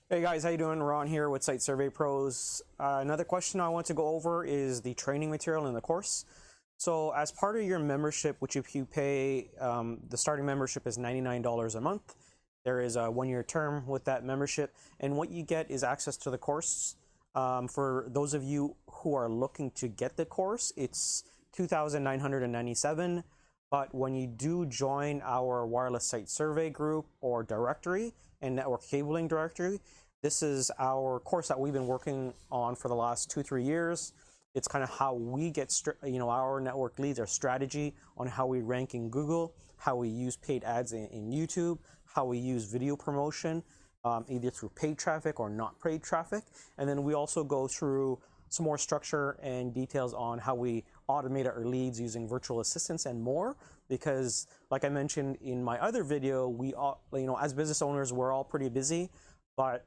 Hey guys, how you doing? Ron here with Site Survey Pros. Another question I want to go over is the training material in the course. So as part of your membership, which if you pay, the starting membership is $99 a month. There is a 1-year term with that membership, and what you get is access to the course. For those of you who are looking to get the course, it's $2,997. But when you do join our wireless site survey group or directory and network cabling directory, this is our course that we've been working on for the last 2-3 years. It's kind of how we get our network leads, our strategy on how we rank in Google, how we use paid ads in YouTube, how we use video promotion, either through paid traffic or not paid traffic. And then we also go through some more structure and details on how we automate our leads using virtual assistants and more, because like I mentioned in my other video, we all, as business owners, we're all pretty busy, but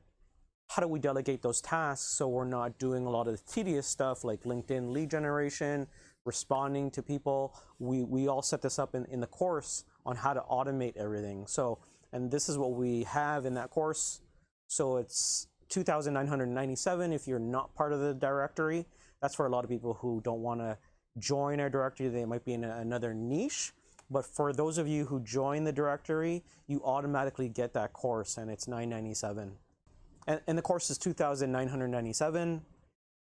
how do we delegate those tasks so we're not doing a lot of the tedious stuff like LinkedIn lead generation, responding to people? We all set this up in the course on how to automate everything. So, and this is what we have in that course. So it's $2,997 if you're not part of the directory. That's for a lot of people who don't want to join our directory. They might be in another niche. But for those of you who join the directory, you automatically get that course, and it's $997. And the course is $2,997.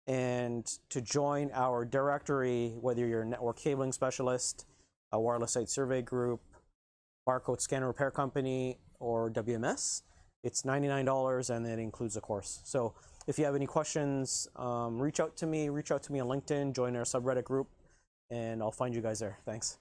And to join our directory, whether you're a network cabling specialist, a wireless site survey group, barcode scanner repair company, or WMS, it's $99, and it includes the course. So if you have any questions, reach out to me on LinkedIn, join our subreddit group, and I'll find you guys there. Thanks.